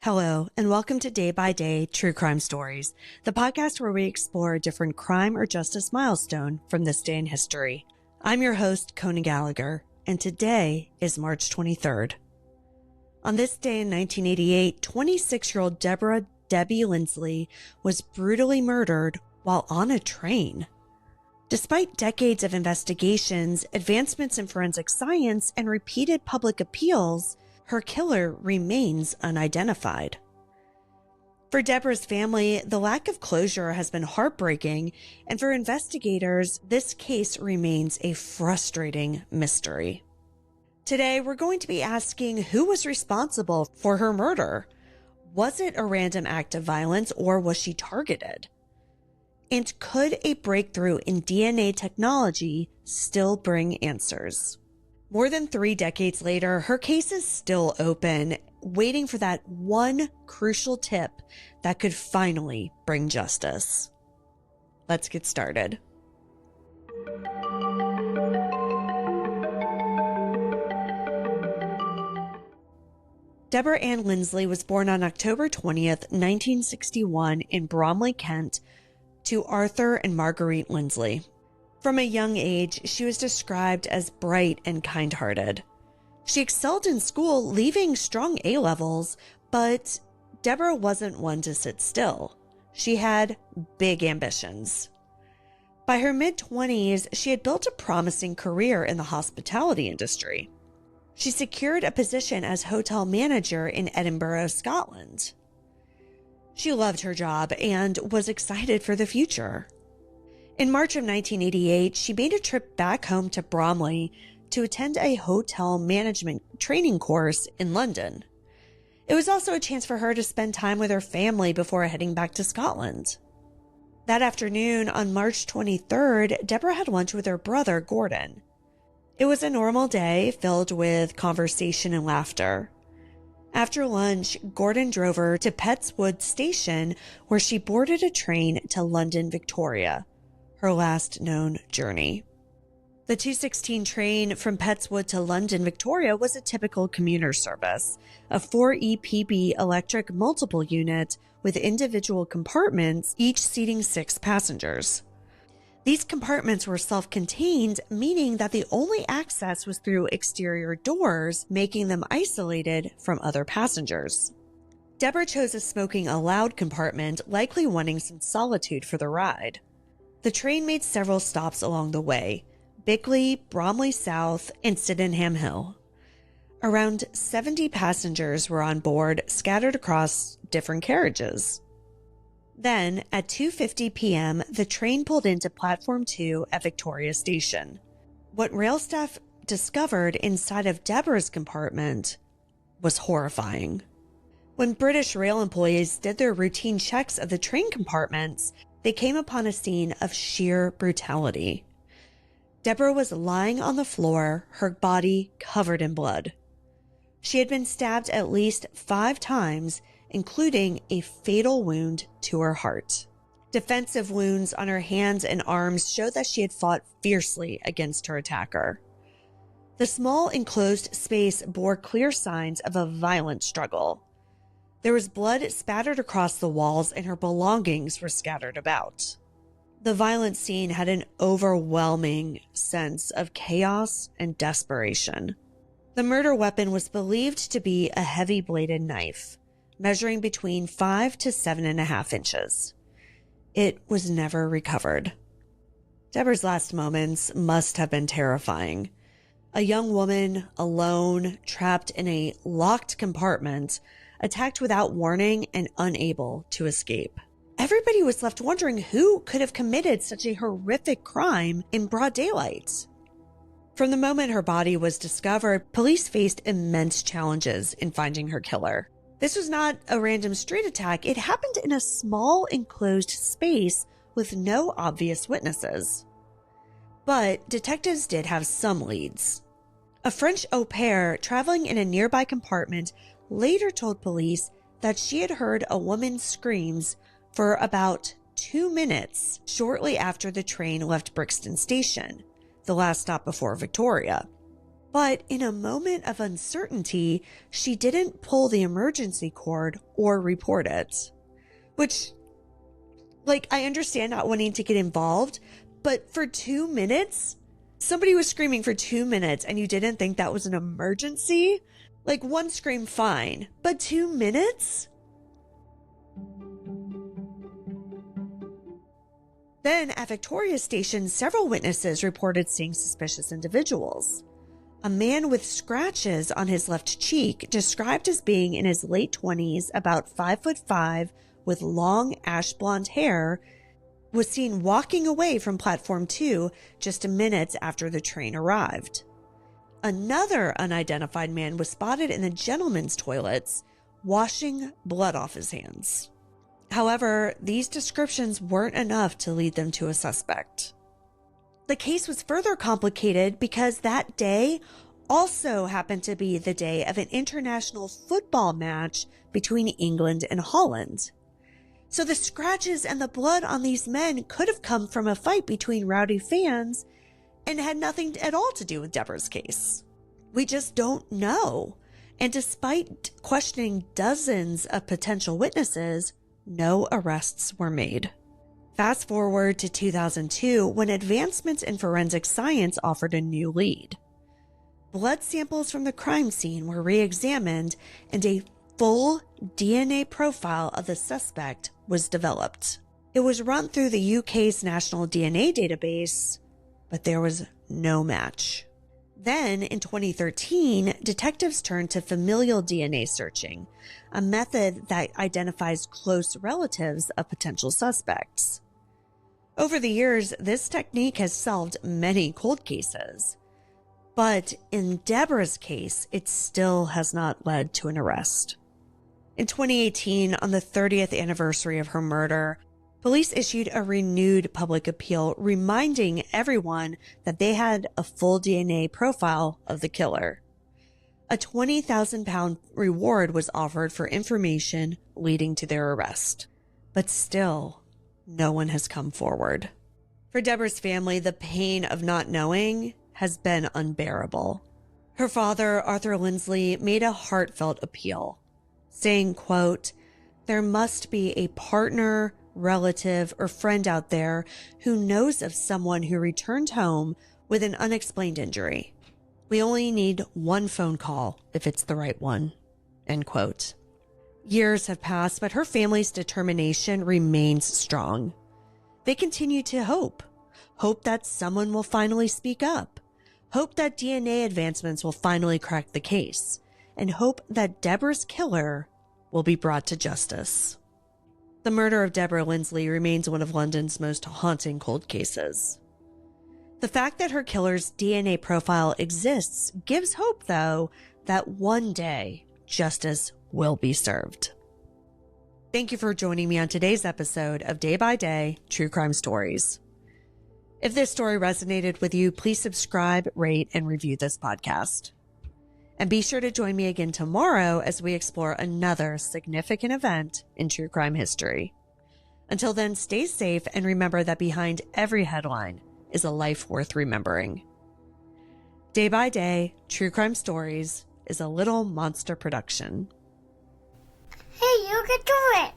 Hello, and welcome to Day by Day True Crime Stories, the podcast where we explore a different crime or justice milestone from this day in history. I'm your host, Kona Gallagher, and today is March 23rd. On this day in 1988, 26-year-old Deborah "Debbie" Linsley was brutally murdered while on a train. Despite decades of investigations, advancements in forensic science, and repeated public appeals, her killer remains unidentified. For Deborah's family, the lack of closure has been heartbreaking, and for investigators, this case remains a frustrating mystery. Today, we're going to be asking who was responsible for her murder. Was it a random act of violence, or was she targeted? And could a breakthrough in DNA technology still bring answers? More than 3 decades later, her case is still open, waiting for that one crucial tip that could finally bring justice. Let's get started. Deborah Ann Linsley was born on October 20th, 1961 in Bromley, Kent, to Arthur and Marguerite Linsley. From a young age, she was described as bright and kind-hearted. She excelled in school, leaving strong A-levels, but Deborah wasn't one to sit still. She had big ambitions. By her mid-20s, she had built a promising career in the hospitality industry. She secured a position as hotel manager in Edinburgh, Scotland. She loved her job and was excited for the future. In March of 1988, she made a trip back home to Bromley to attend a hotel management training course in London. It was also a chance for her to spend time with her family before heading back to Scotland. That afternoon, on March 23rd, Deborah had lunch with her brother, Gordon. It was a normal day filled with conversation and laughter. After lunch, Gordon drove her to Pettswood Station, where she boarded a train to London, Victoria, her last known journey. The 2:16 train from Pettswood to London, Victoria was a typical commuter service, a 4EPB electric multiple unit with individual compartments, each seating 6 passengers. These compartments were self-contained, meaning that the only access was through exterior doors, making them isolated from other passengers. Deborah chose a smoking aloud compartment, likely wanting some solitude for the ride. The train made several stops along the way: Bickley, Bromley South, and Sydenham Hill. Around 70 passengers were on board, scattered across different carriages. Then, at 2:50 p.m., the train pulled into Platform 2 at Victoria Station. What rail staff discovered inside of Deborah's compartment was horrifying. When British rail employees did their routine checks of the train compartments, they came upon a scene of sheer brutality. Deborah was lying on the floor, her body covered in blood. She had been stabbed at least 5 times, including a fatal wound to her heart. Defensive wounds on her hands and arms showed that she had fought fiercely against her attacker. The small enclosed space bore clear signs of a violent struggle. There was blood spattered across the walls, and her belongings were scattered about. The violent scene had an overwhelming sense of chaos and desperation. The murder weapon was believed to be a heavy-bladed knife, measuring between 5 to 7.5 inches. It was never recovered. Deborah's last moments must have been terrifying. A young woman, alone, trapped in a locked compartment, attacked without warning and unable to escape. Everybody was left wondering who could have committed such a horrific crime in broad daylight. From the moment her body was discovered, police faced immense challenges in finding her killer. This was not a random street attack. It happened in a small enclosed space with no obvious witnesses. But detectives did have some leads. A French au pair traveling in a nearby compartment later told police that she had heard a woman's screams for about 2 minutes shortly after the train left Brixton Station, the last stop before Victoria. But in a moment of uncertainty, she didn't pull the emergency cord or report it. Which, I understand not wanting to get involved, but for 2 minutes, somebody was screaming for 2 minutes and you didn't think that was an emergency? One scream, fine, but 2 minutes? Then at Victoria Station, several witnesses reported seeing suspicious individuals. A man with scratches on his left cheek, described as being in his late 20s, about 5'5", with long ash blonde hair, was seen walking away from platform 2 just minutes after the train arrived. Another unidentified man was spotted in the gentlemen's toilets, washing blood off his hands. However, these descriptions weren't enough to lead them to a suspect. The case was further complicated because that day also happened to be the day of an international football match between England and Holland. So the scratches and the blood on these men could have come from a fight between rowdy fans and had nothing at all to do with Deborah's case. We just don't know. And despite questioning dozens of potential witnesses, no arrests were made. Fast forward to 2002, when advancements in forensic science offered a new lead. Blood samples from the crime scene were re-examined and a full DNA profile of the suspect was developed. It was run through the UK's national DNA database, but there was no match. Then, in 2013, detectives turned to familial DNA searching, a method that identifies close relatives of potential suspects. Over the years, this technique has solved many cold cases. But in Deborah's case, it still has not led to an arrest. In 2018, on the 30th anniversary of her murder, police issued a renewed public appeal reminding everyone that they had a full DNA profile of the killer. A £20,000 reward was offered for information leading to their arrest. But still, no one has come forward. For Deborah's family, the pain of not knowing has been unbearable. Her father, Arthur Linsley, made a heartfelt appeal, saying, quote, "There must be a partner, relative, or friend out there who knows of someone who returned home with an unexplained injury. We only need one phone call if it's the right one." End quote. Years have passed, but her family's determination remains strong. They continue to hope that someone will finally speak up, hope that DNA advancements will finally crack the case, and hope that Deborah's killer will be brought to justice. The murder of Deborah Linsley remains one of London's most haunting cold cases. The fact that her killer's DNA profile exists gives hope, though, that one day justice will be served. Thank you for joining me on today's episode of Day by Day True Crime Stories. If this story resonated with you, please subscribe, rate, and review this podcast. And be sure to join me again tomorrow as we explore another significant event in true crime history. Until then, stay safe and remember that behind every headline is a life worth remembering. Day by Day, True Crime Stories is a Little Monster production. Hey, you can do it!